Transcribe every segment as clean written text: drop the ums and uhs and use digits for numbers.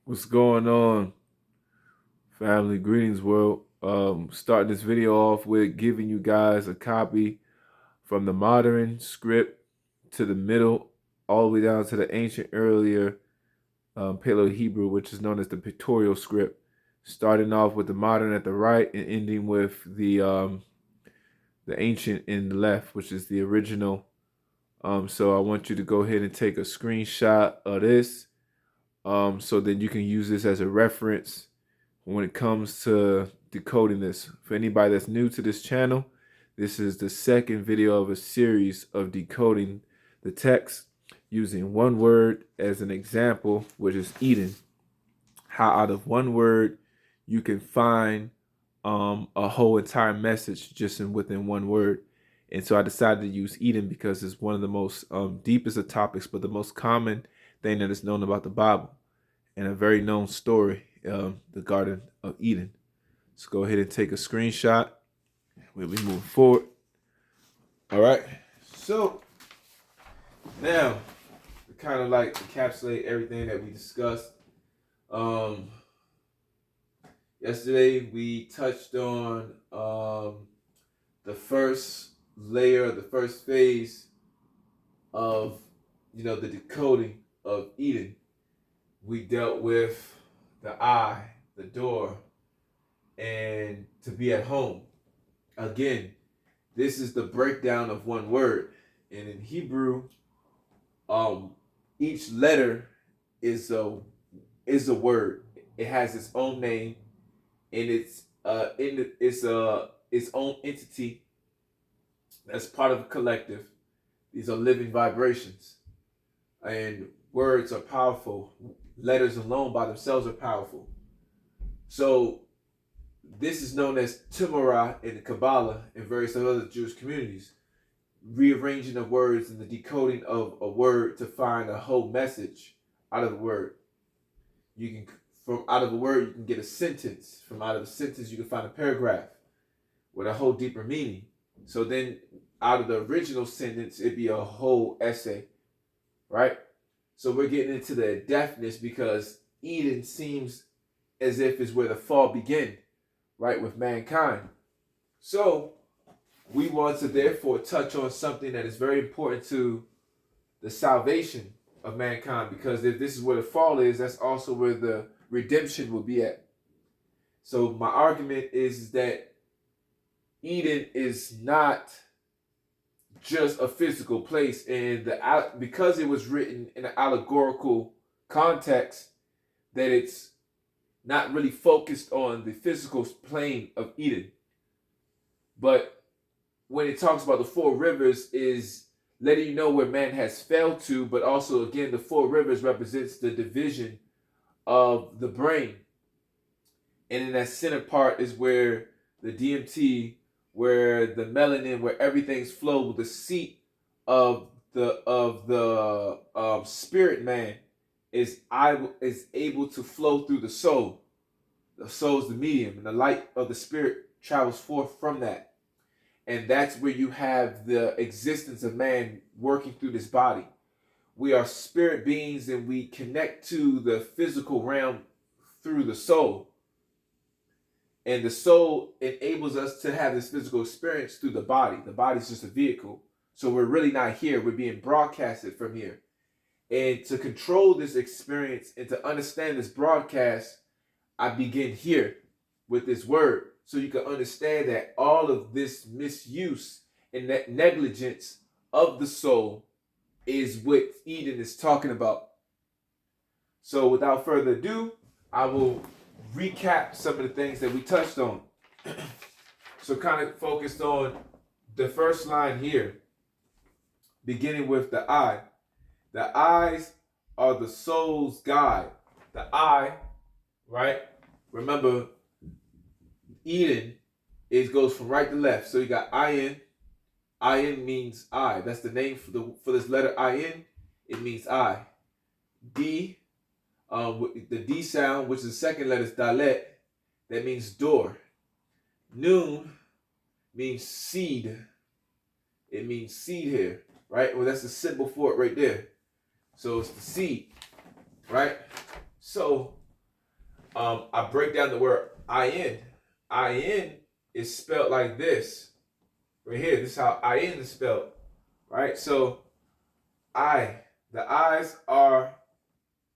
What's going on, family? Greetings, world. Starting this video off with giving you guys a copy from the modern script to the middle, all the way down to the ancient earlier Paleo Hebrew, which is known as the pictorial script. Starting off with the modern at the right and ending with the ancient in the left, which is the original. So I want you to go ahead and take a screenshot of this, so then you can use this as a reference when it comes to decoding this. For anybody that's new to this channel, this is the second video of a series of decoding the text using one word as an example, which is Eden. How out of one word you can find a whole entire message just within one word. And so I decided to use Eden because it's one of the most deepest of topics, but the most common thing that is known about the Bible and a very known story, the Garden of Eden. Let's go ahead and take a screenshot. We'll be moving forward. All right. So now, to kind of like encapsulate everything that we discussed. Yesterday we touched on the first layer, the first phase of the decoding of Eden. We dealt with the eye, the door, and to be at home. Again, this is the breakdown of one word. And in Hebrew, each letter is a word. It has its own name, and it's its own entity that's part of a collective. These are living vibrations, and words are powerful. Letters alone by themselves are powerful. So this is known as Tumorah in the Kabbalah and various other Jewish communities. Rearranging of words and the decoding of a word to find a whole message out of the word. You can, from out of a word, you can get a sentence. From out of a sentence, you can find a paragraph with a whole deeper meaning. So then out of the original sentence, it'd be a whole essay, right? So we're getting into the deafness because Eden seems as if is where the fall began, right, with mankind. So we want to therefore touch on something that is very important to the salvation of mankind, because if this is where the fall is, that's also where the redemption will be at. So my argument is that Eden is not just a physical place, and because it was written in an allegorical context, that it's not really focused on the physical plane of Eden. But when it talks about the four rivers, is letting you know where man has failed to, but also again the four rivers represents the division of the brain, and in that center part is where the DMT, where the melanin, where everything's flowed, the seat of the spirit man is able to flow through the soul. The soul is the medium, and the light of the spirit travels forth from that. And that's where you have the existence of man working through this body. We are spirit beings, and we connect to the physical realm through the soul. And the soul enables us to have this physical experience through the body. The body's just a vehicle. So we're really not here. We're being broadcasted from here. And to control this experience and to understand this broadcast, I begin here with this word, so you can understand that all of this misuse and that negligence of the soul is what Eden is talking about. So without further ado, I will recap some of the things that we touched on. So kind of focused on the first line here, beginning with the eye. The eyes are the soul's guide. The eye, right? Remember, Eden goes from right to left. So you got ayin. Ayin means eye. That's the name for this letter ayin. It means eye. D, the D sound, which is the second letter, is dalet. That means door. Noon means seed. It means seed here, right? Well, that's the symbol for it right there. So it's the seed, right? So I break down the word ayin. Ayin is spelled like this. Right here. This is how ayin is spelled. Right? So the eyes are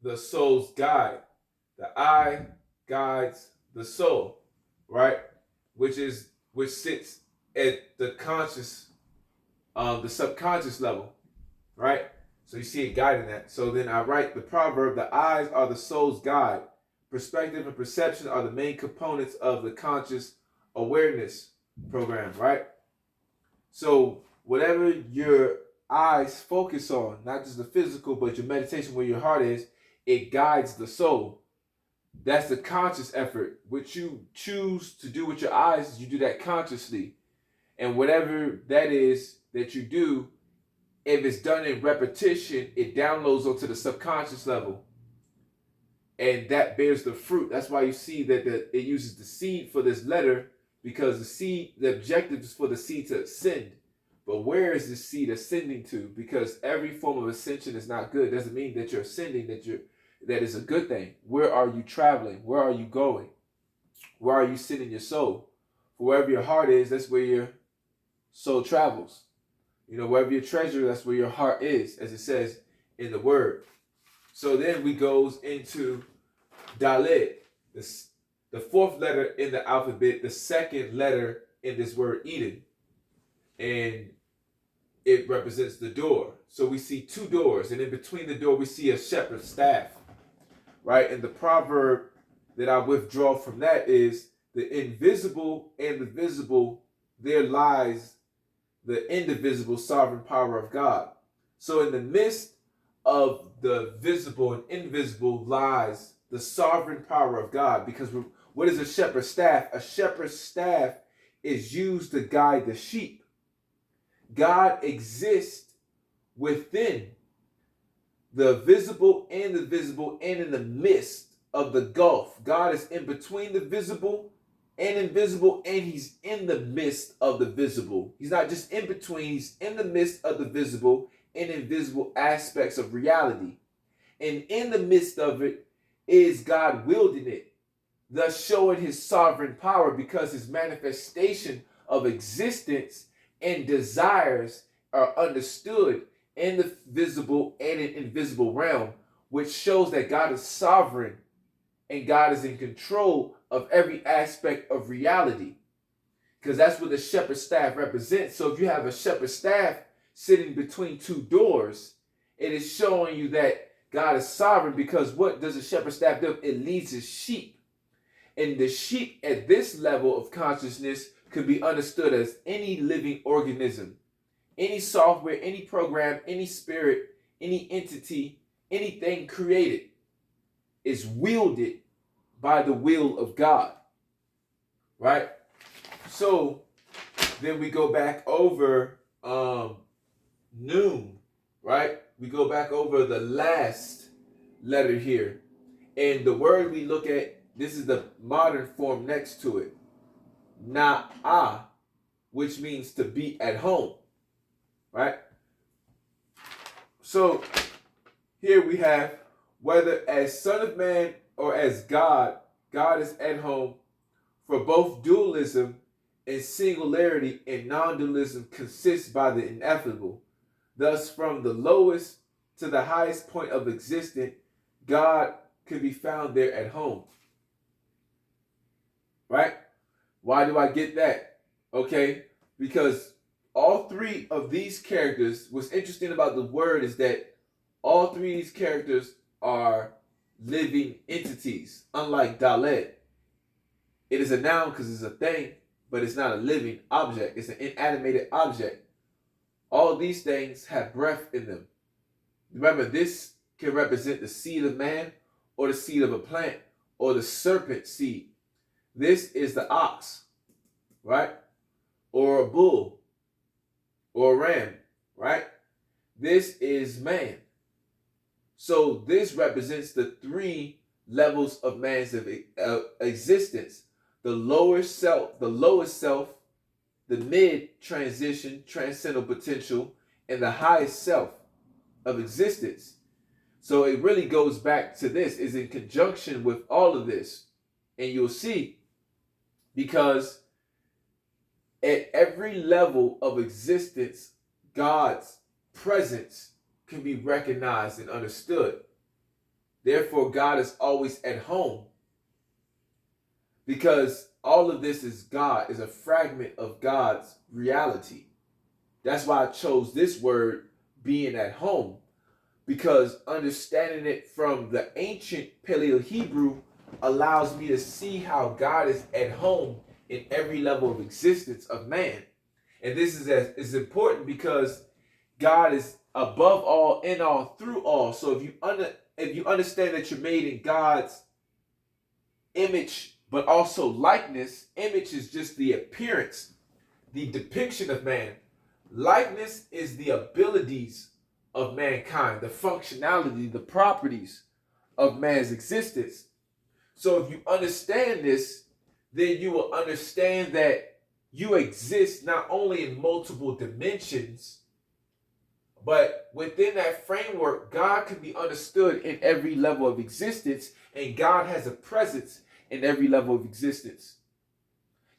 the soul's guide. The eye guides the soul, right? Which sits at the conscious, the subconscious level, right? So you see it guiding that. So then I write the proverb: the eyes are the soul's guide. Perspective and perception are the main components of the conscious awareness program, right? So whatever your eyes focus on, not just the physical, but your meditation where your heart is, it guides the soul. That's the conscious effort. What you choose to do with your eyes, you do that consciously. And whatever that is that you do, if it's done in repetition, it downloads onto the subconscious level. And that bears the fruit. That's why you see that it uses the seed for this letter, because the objective is for the seed to ascend. But where is the seed ascending to? Because every form of ascension is not good. It doesn't mean that you're ascending, that is a good thing. Where are you traveling? Where are you going? Where are you sending your soul? For wherever your heart is, that's where your soul travels. Wherever your treasure, that's where your heart is, as it says in the word. So then we goes into Dalet, the fourth letter in the alphabet, the second letter in this word Eden. And it represents the door. So we see two doors, and in between the door we see a shepherd's staff, right? And the proverb that I withdraw from that is: the invisible and the visible, there lies the indivisible sovereign power of God. So in the midst of the visible and invisible lies the sovereign power of God. Because what is a shepherd's staff? A shepherd's staff is used to guide the sheep. God exists within the visible and the visible, and in the midst of the gulf. God is in between the visible and invisible, and he's in the midst of the visible. He's not just in between, he's in the midst of the visible and invisible aspects of reality. And in the midst of it is God wielding it, thus showing his sovereign power, because his manifestation of existence and desires are understood in the visible and in invisible realm, which shows that God is sovereign and God is in control of every aspect of reality, because that's what the shepherd's staff represents. So if you have a shepherd's staff sitting between two doors, it is showing you that God is sovereign, because what does a shepherd's staff do? It leads his sheep. And the sheep at this level of consciousness could be understood as any living organism, any software, any program, any spirit, any entity, anything created is wielded by the will of God, right? So then we go back over Noon, right? We go back over the last letter here. And the word we look at, this is the modern form next to it, Na'ah, which means to be at home, right? So here we have, whether as Son of Man or as God, God is at home, for both dualism and singularity and non-dualism consists by the ineffable. Thus, from the lowest to the highest point of existence, God could be found there at home. Right? Why do I get that? Okay, because all three of these characters, what's interesting about the word is that all three of these characters are living entities, unlike Dalet. It is a noun because it's a thing, but it's not a living object. It's an inanimated object. All these things have breath in them. Remember, this can represent the seed of man, or the seed of a plant, or the serpent seed. This is the ox, right? Or a bull, or a ram, right? This is man. So this represents the three levels of man's existence. The lower self, the lowest self, the mid transition, transcendental potential, and the highest self of existence. So it really goes back to this, is in conjunction with all of this. And you'll see, because at every level of existence, God's presence can be recognized and understood. Therefore, God is always at home, because all of this is God, is a fragment of God's reality. That's why I chose this word, being at home, because understanding it from the ancient Paleo-Hebrew allows me to see how God is at home in every level of existence of man. And this is important because God is above all, in all, through all. So if you understand that you're made in God's image, but also likeness, image is just the appearance, the depiction of man. Likeness is the abilities of mankind, the functionality, the properties of man's existence. So if you understand this, then you will understand that you exist not only in multiple dimensions, but within that framework, God can be understood in every level of existence, and God has a presence in every level of existence.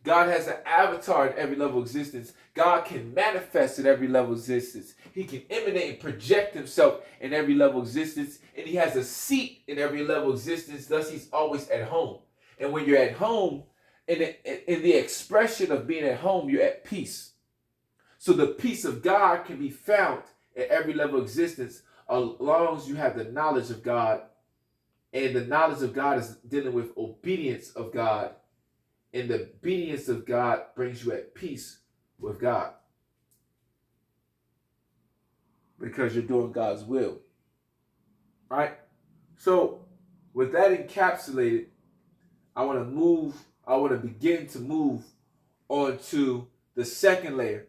God has an avatar in every level of existence. God can manifest at every level of existence. He can emanate and project himself in every level of existence. And he has a seat in every level of existence. Thus, he's always at home. And when you're at home, in the expression of being at home, you're at peace. So the peace of God can be found at every level of existence, as long as you have the knowledge of God. And the knowledge of God is dealing with obedience of God. And the obedience of God brings you at peace with God, because you're doing God's will. Right? So with that encapsulated, I want to begin to move on to the second layer.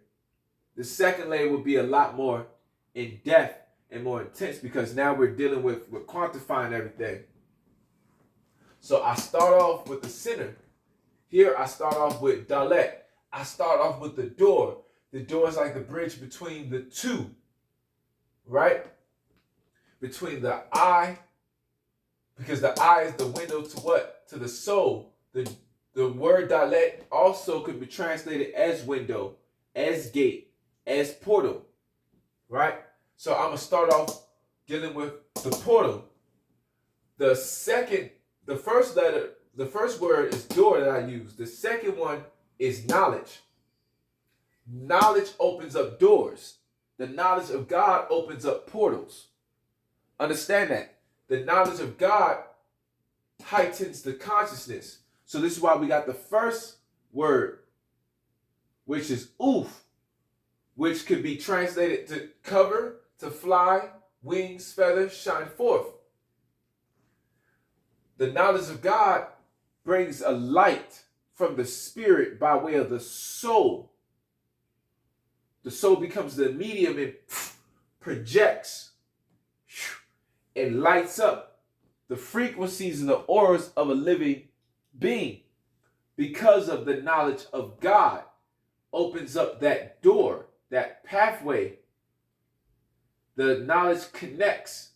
The second layer will be a lot more in depth and more intense, because now we're dealing with quantifying everything. So I start off with the center. Here I start off with Dalet. I start off with the door. The door is like the bridge between the two, right? Between the eye, because the eye is the window to what? To the soul. The word Dalet also could be translated as window, as gate, as portal, right? So I'm going to start off dealing with the portal. The first word is door that I use. The second one is knowledge. Knowledge opens up doors. The knowledge of God opens up portals. Understand that. The knowledge of God heightens the consciousness. So this is why we got the first word, which is oof, which could be translated to cover, to fly, wings, feathers, shine forth. The knowledge of God brings a light from the spirit by way of the soul. The soul becomes the medium and projects and lights up the frequencies and the auras of a living being. Because of the knowledge of God opens up that door, that pathway. The knowledge connects.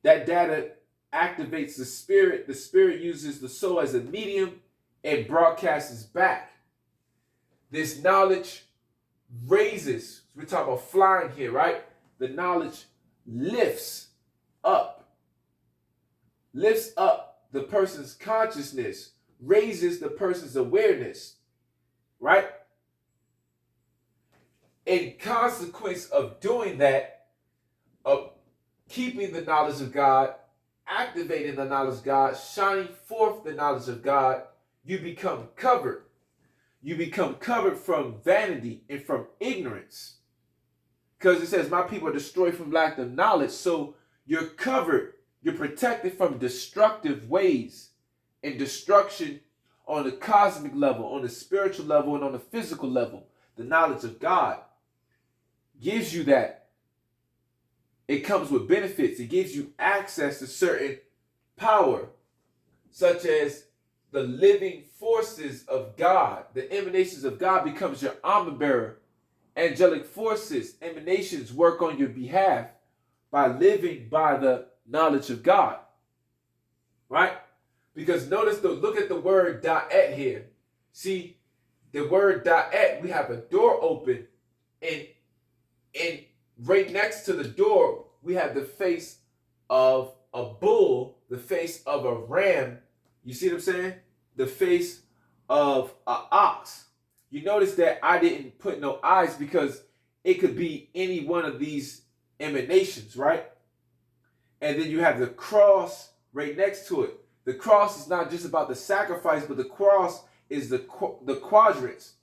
That data activates the spirit. The spirit uses the soul as a medium and broadcasts back. This knowledge raises. We're talking about flying here, right? The knowledge lifts up the person's consciousness, raises the person's awareness, right? In consequence of doing that, of keeping the knowledge of God, activating the knowledge of God, shining forth the knowledge of God, you become covered. You become covered from vanity and from ignorance. Because it says, my people are destroyed from lack of knowledge. So you're covered. You're protected from destructive ways and destruction on the cosmic level, on the spiritual level, and on the physical level. The knowledge of God gives you that. It comes with benefits. It gives you access to certain power, such as the living forces of God. The emanations of God becomes your armor bearer. Angelic forces, emanations work on your behalf by living by the knowledge of God. Right? Because notice look at the word da'et here. See, the word da'et, we have a door open, and right next to the door, we have the face of a bull, the face of a ram. You see what I'm saying? The face of an ox. You notice that I didn't put no eyes because it could be any one of these emanations, right? And then you have the cross right next to it. The cross is not just about the sacrifice, but the cross is the quadrants.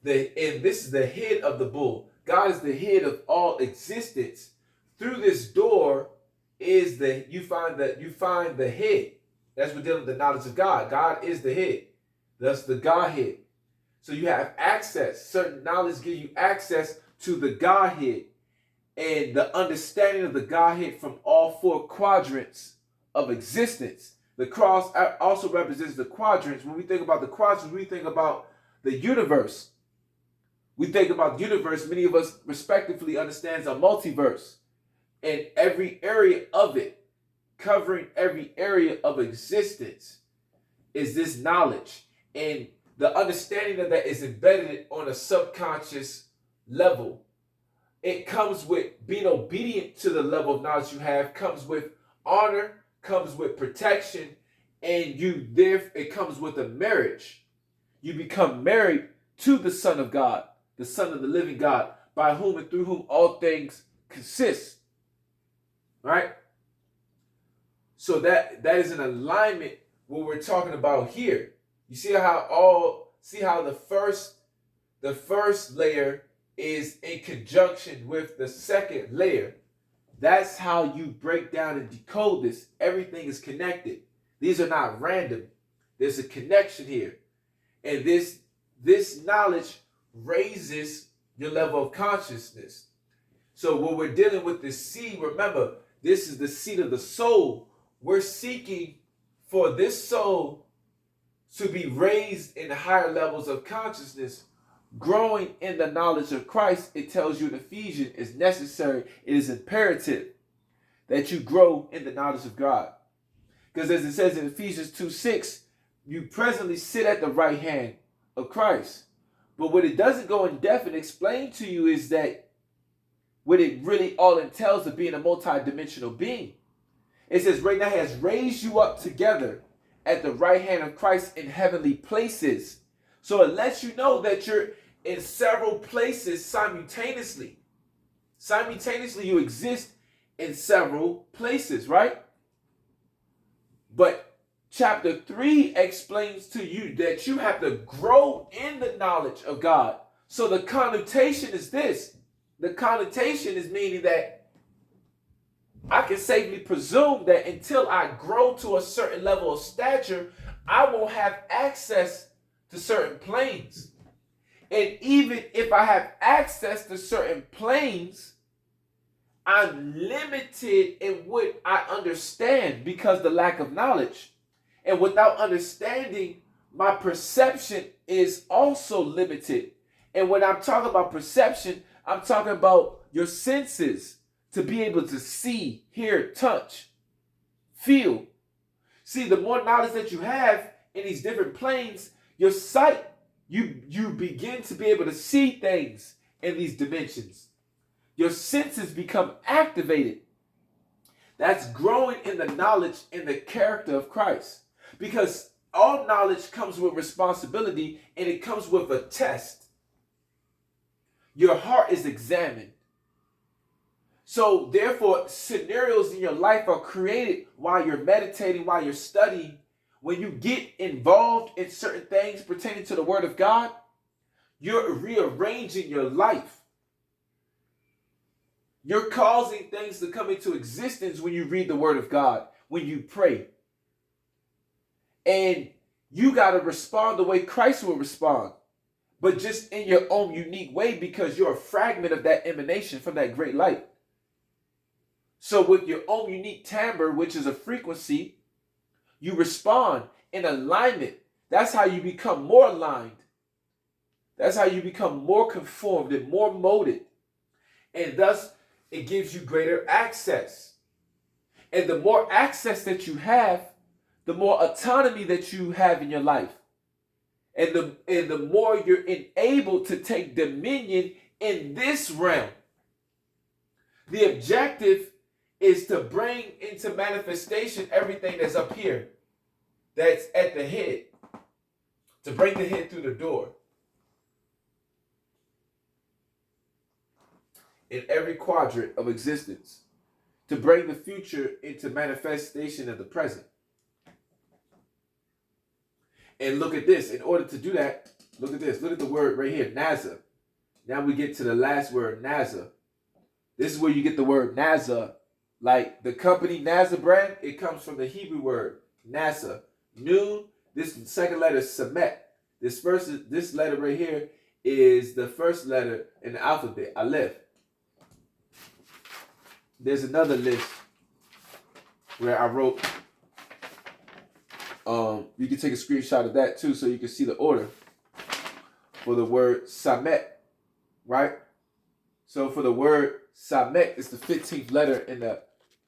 And this is the head of the bull. God is the head of all existence. Through this door is you find the head. That's what dealing with the knowledge of God. God is the head. Thus the Godhead. So you have access. Certain knowledge gives you access to the Godhead and the understanding of the Godhead from all four quadrants of existence. The cross also represents the quadrants. When we think about the quadrants, we think about the universe. We think about the universe. Many of us respectively understands a multiverse, and every area of it, covering every area of existence, is this knowledge. And the understanding of that is embedded on a subconscious level. It comes with being obedient to the level of knowledge you have, comes with honor, comes with protection, and it comes with a marriage. You become married to the Son of God, the Son of the living God, by whom and through whom all things consist. Right? So that is an alignment what we're talking about here. You see how the first layer is in conjunction with the second layer. That's how you break down and decode this. Everything is connected. These are not random. There's a connection here. And this knowledge raises your level of consciousness. So when we're dealing with this seed, remember, this is the seed of the soul. We're seeking for this soul to be raised in higher levels of consciousness, growing in the knowledge of Christ. It tells you in Ephesians is necessary. It is imperative that you grow in the knowledge of God. Because as it says in Ephesians 2:6, you presently sit at the right hand of Christ. But what it doesn't go in depth and explain to you is that what it really all entails of being a multi-dimensional being. It says right now he has raised you up together at the right hand of Christ in heavenly places. So it lets you know that you're in several places simultaneously. Simultaneously, you exist in several places, right? But chapter 3 explains to you that you have to grow in the knowledge of God. So the connotation is this. The connotation is meaning that I can safely presume that until I grow to a certain level of stature, I won't have access to certain planes. And even if I have access to certain planes, I'm limited in what I understand because of the lack of knowledge. And without understanding, my perception is also limited. And when I'm talking about perception, I'm talking about your senses to be able to see, hear, touch, feel. See, the more knowledge that you have in these different planes, your sight, you begin to be able to see things in these dimensions. Your senses become activated. That's growing in the knowledge and the character of Christ. Because all knowledge comes with responsibility and it comes with a test. Your heart is examined. So therefore, scenarios in your life are created while you're meditating, while you're studying. When you get involved in certain things pertaining to the Word of God, you're rearranging your life. You're causing things to come into existence when you read the Word of God, when you pray. And you got to respond the way Christ will respond, but just in your own unique way because you're a fragment of that emanation from that great light. So with your own unique timbre, which is a frequency, you respond in alignment. That's how you become more aligned. That's how you become more conformed and more molded. And thus, it gives you greater access. And the more access that you have, the more autonomy that you have in your life. And the more you're enabled to take dominion in this realm. The objective is to bring into manifestation everything that's up here, that's at the head, to bring the head through the door. In every quadrant of existence, to bring the future into manifestation of the present. And look at this. In order to do that, look at this. Look at the word right here, NASA. Now we get to the last word, NASA. This is where you get the word NASA. Like the company NASA brand, it comes from the Hebrew word NASA. Noon, this second letter is Semet. This letter right here is the first letter in the alphabet, Aleph. There's another list where I wrote, you can take a screenshot of that too so you can see the order for the word Samet, right? So for the word Samet, it's the 15th letter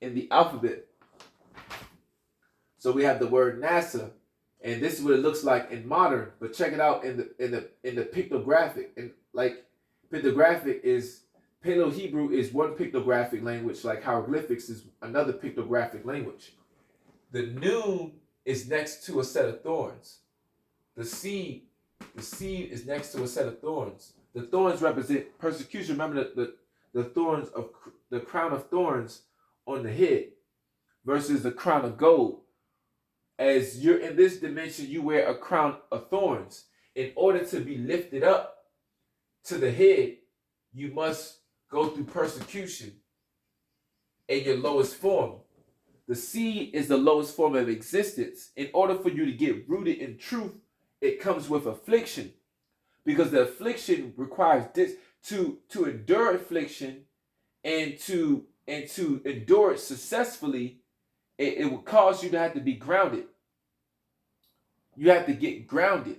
in the alphabet. So we have the word NASA, and this is what it looks like in modern, but check it out in the pictographic. And like pictographic is Paleo-Hebrew is one pictographic language, like hieroglyphics is another pictographic language. The noon is next to a set of thorns. The seed is next to a set of thorns. The thorns represent persecution. Remember the thorns of the crown of thorns on the head versus the crown of gold. As you're in this dimension, you wear a crown of thorns. In order to be lifted up to the head, you must go through persecution in your lowest form. The seed is the lowest form of existence. In order for you to get rooted in truth, it comes with affliction. Because the affliction requires this to endure affliction and to endure it successfully, it will cause you to have to be grounded. You have to get grounded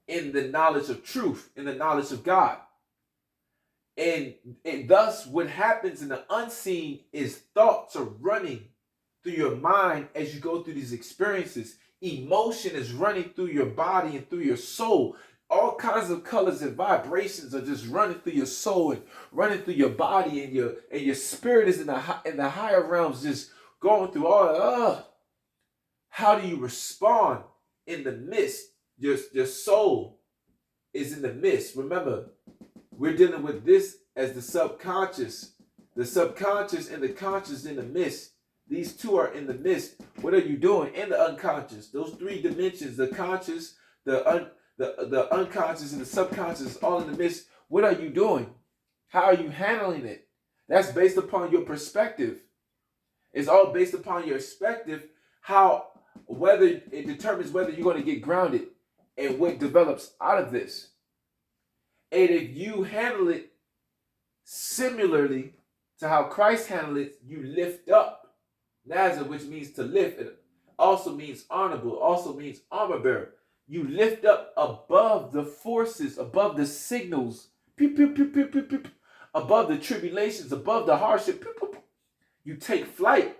in the knowledge of truth, in the knowledge of God. And thus, what happens in the unseen is thoughts are running through your mind as you go through these experiences. Emotion is running through your body and through your soul. All kinds of colors and vibrations are just running through your soul and running through your body, and your spirit is in the higher realms, just going through all. How do you respond in the midst? Your soul is in the midst. Remember, we're dealing with this as the subconscious. The subconscious and the conscious in the midst. These two are in the midst. What are you doing in the unconscious? Those three dimensions, the conscious, the unconscious, and the subconscious, all in the midst. What are you doing? How are you handling it? That's based upon your perspective. It's all based upon your perspective, whether it determines whether you're going to get grounded and what develops out of this. And if you handle it similarly to how Christ handled it, you lift up. Nazar, which means to lift, it also means honorable, also means armor bearer. You lift up above the forces, above the signals, above the tribulations, above the hardship. You take flight.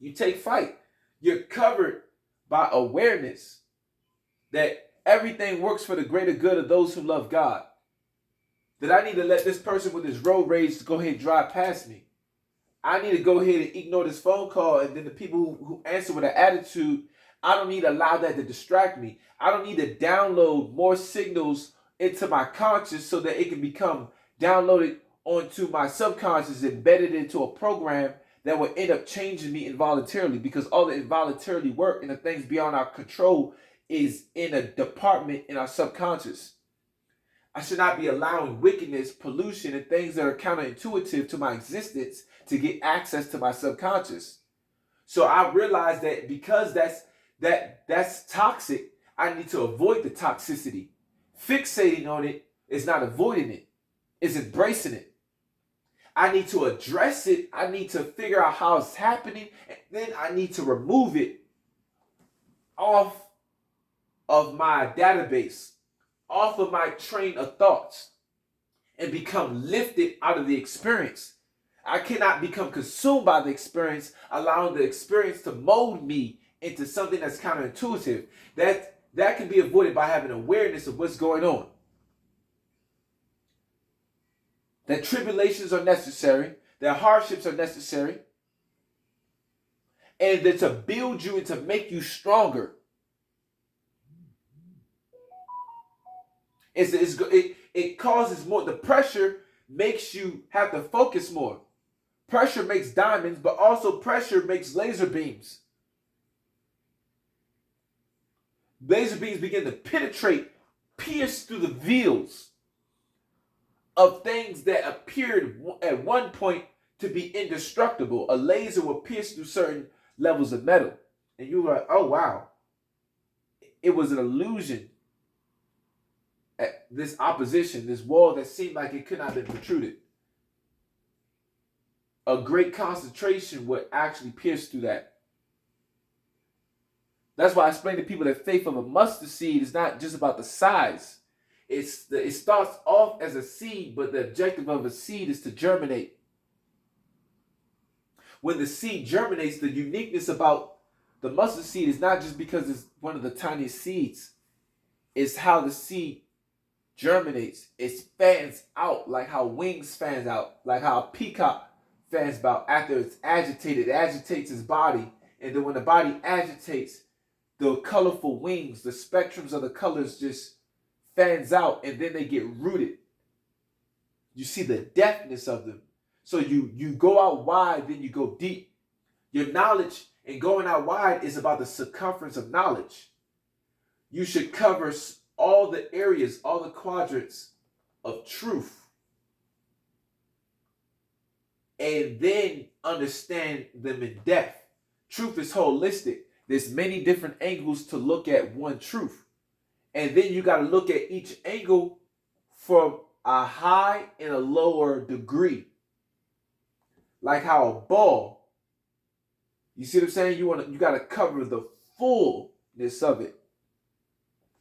You take flight. You're covered by awareness that everything works for the greater good of those who love God. That I need to let this person with his road rage go ahead and drive past me. I need to go ahead and ignore this phone call, and then the people who answer with an attitude, I don't need to allow that to distract me. I don't need to download more signals into my conscious so that it can become downloaded onto my subconscious, embedded into a program that will end up changing me involuntarily, because all the involuntarily work and the things beyond our control is in a department in our subconscious. I should not be allowing wickedness, pollution, and things that are counterintuitive to my existence to get access to my subconscious. So I realized that because that's toxic, I need to avoid the toxicity. Fixating on it is not avoiding it, it's embracing it. I need to address it. I need to figure out how it's happening, and then I need to remove it off of my database, off of my train of thoughts, and become lifted out of the experience. I cannot become consumed by the experience, allowing the experience to mold me into something that's counterintuitive, that can be avoided by having awareness of what's going on. That tribulations are necessary, that hardships are necessary, and that to build you and to make you stronger. It causes more. The pressure makes you have to focus more. Pressure makes diamonds, but also pressure makes laser beams. Laser beams begin to pierce through the veils of things that appeared at one point to be indestructible. A laser will pierce through certain levels of metal. And you were like, oh wow. It was an illusion. This opposition, this wall that seemed like it could not have been protruded. A great concentration would actually pierce through that. That's why I explain to people that faith of a mustard seed is not just about the size. It starts off as a seed, but the objective of a seed is to germinate. When the seed germinates, the uniqueness about the mustard seed is not just because it's one of the tiniest seeds. It's how the seed germinates. It fans out like how wings fans out, like how a peacock fans out after it's agitated. It agitates its body, and then when the body agitates, the colorful wings, the spectrums of the colors just fans out, and then they get rooted. You see the depthness of them. So you go out wide, then you go deep. Your knowledge and going out wide is about the circumference of knowledge. You should cover all the areas, all the quadrants of truth. And then understand them in depth. Truth is holistic. There's many different angles to look at one truth. And then you got to look at each angle from a high and a lower degree. Like how a ball, you see what I'm saying? You got to cover the fullness of it.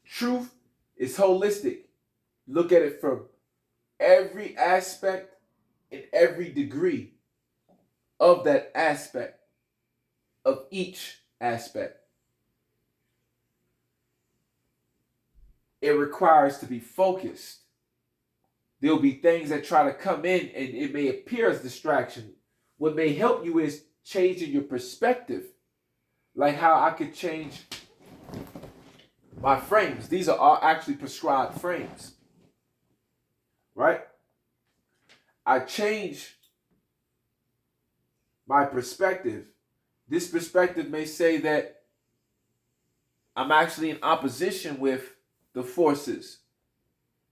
Truth is holistic. Look at it from every aspect and every degree of that aspect, of each aspect. It requires to be focused. There'll be things that try to come in and it may appear as distraction. What may help you is changing your perspective. Like how I could change my frames. These are all actually prescribed frames. Right? I change my perspective. This perspective may say that I'm actually in opposition with the forces.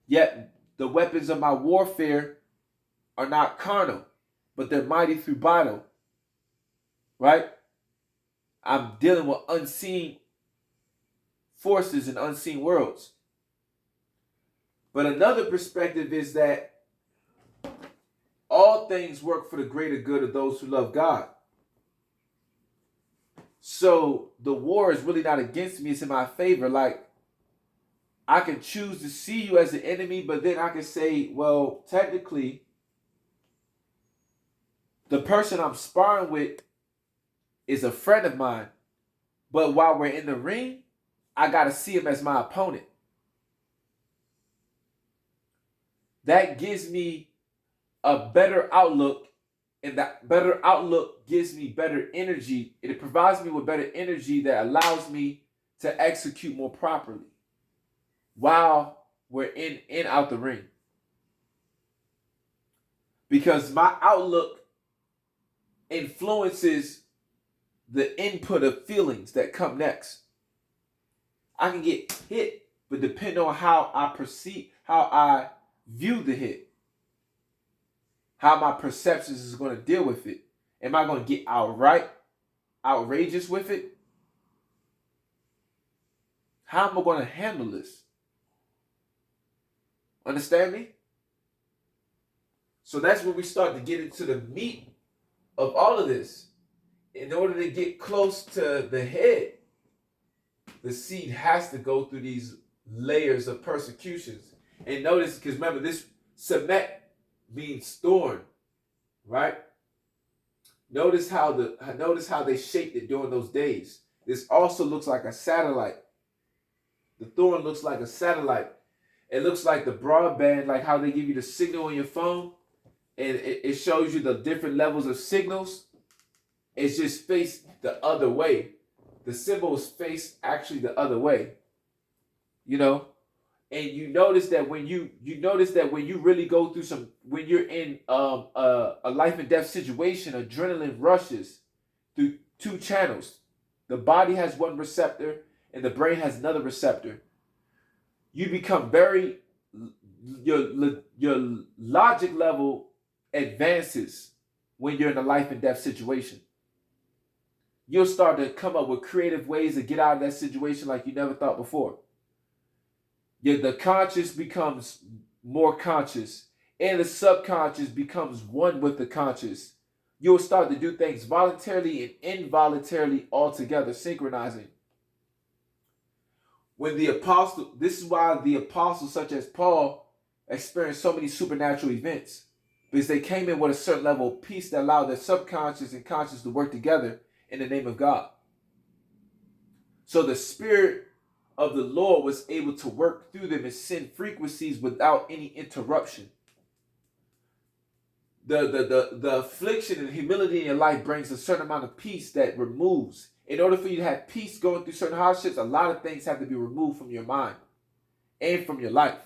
Yet the weapons of my warfare are not carnal, but they're mighty through battle. Right? I'm dealing with unseen forces and unseen worlds. But another perspective is that all things work for the greater good of those who love God. So the war is really not against me, it's in my favor. Like, I can choose to see you as an enemy, but then I can say, well, technically, the person I'm sparring with is a friend of mine. But while we're in the ring, I got to see him as my opponent. That gives me a better outlook, and that better outlook gives me better energy. It provides me with better energy that allows me to execute more properly while we're in and out the ring. Because my outlook influences the input of feelings that come next. I can get hit, but depending on how I perceive, how I view the hit, how my perceptions is going to deal with it. Am I going to get outrageous with it? How am I going to handle this? Understand me? So that's when we start to get into the meat of all of this. In order to get close to the head, the seed has to go through these layers of persecutions. And notice, because remember, this Semet means thorn, right? Notice how they shaped it during those days. This also looks like a satellite. The thorn looks like a satellite. It looks like the broadband, like how they give you the signal on your phone, and it shows you the different levels of signals. It's just faced the other way. The symbol is faced actually the other way. You know, and you notice that when you really go through when you're in a life and death situation, adrenaline rushes through two channels. The body has one receptor and the brain has another receptor. You become your logic level advances when you're in a life and death situation. You'll start to come up with creative ways to get out of that situation like you never thought before. Yet the conscious becomes more conscious, and the subconscious becomes one with the conscious. You'll start to do things voluntarily and involuntarily all together, synchronizing. This is why the apostles such as Paul experienced so many supernatural events, because they came in with a certain level of peace that allowed their subconscious and conscious to work together in the name of God. So the Spirit of the Lord was able to work through them and send frequencies without any interruption. The affliction and humility in your life brings a certain amount of peace that removes. In order for you to have peace going through certain hardships, a lot of things have to be removed from your mind and from your life.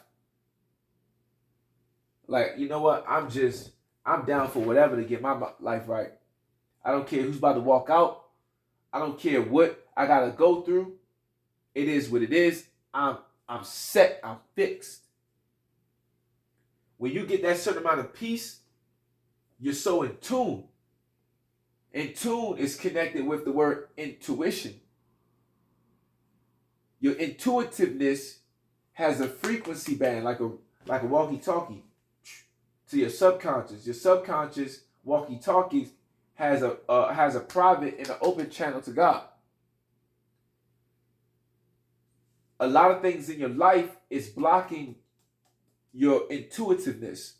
Like, you know what? I'm down for whatever to get my life right. I don't care who's about to walk out. I don't care what I gotta go through. It is what it is. I'm set. I'm fixed. When you get that certain amount of peace, you're so in tune. In tune is connected with the word intuition. Your intuitiveness has a frequency band like a walkie-talkie to your subconscious. Your subconscious walkie-talkie has a private and an open channel to God. A lot of things in your life is blocking your intuitiveness.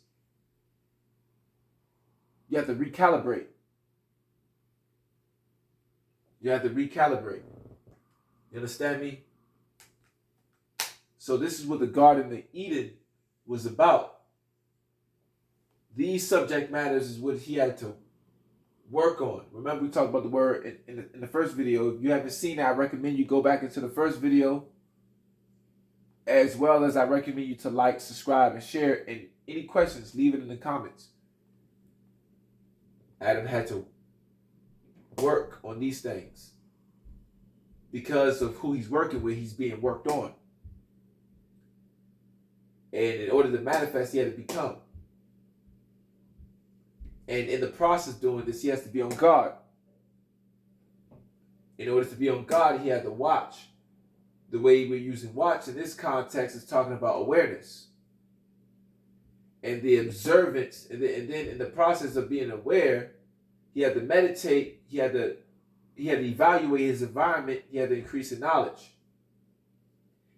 You have to recalibrate. You understand me? So this is what the Garden of Eden was about. These subject matters is what he had to work on. Remember, we talked about the word in the first video. If you haven't seen it, I recommend you go back into the first video, as well as I recommend you to like, subscribe, and share. And any questions, leave it in the comments. Adam had to work on these things. Because of who he's working with, he's being worked on. And in order to manifest, he had to become. And in the process of doing this, he has to be on guard. In order to be on guard, he had to watch. The way we're using watch in this context is talking about awareness. And the observance, and then in the process of being aware, he had to meditate, he had to evaluate his environment, he had to increase in knowledge.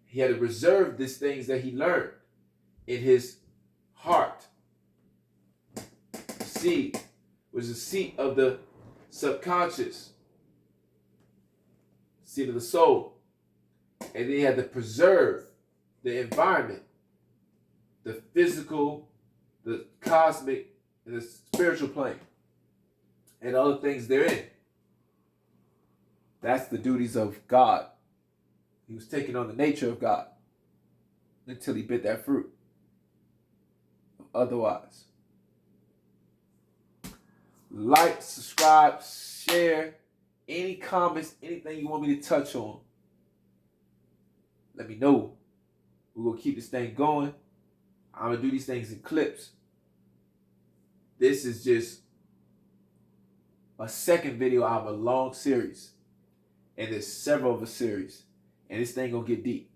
He had to reserve these things that he learned in his heart. Seed was the seat of the subconscious, seat of the soul. And then he had to preserve the environment, the physical, the cosmic, and the spiritual plane, and other things therein. That's the duties of God. He was taking on the nature of God until he bit that fruit. Otherwise, like, subscribe, share, any comments, anything you want me to touch on, let me know. We're going to keep this thing going. I'm going to do these things in clips. This is just a second video out of a long series. And there's several of a series. And this thing going to get deep.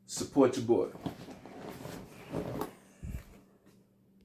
Support your boy.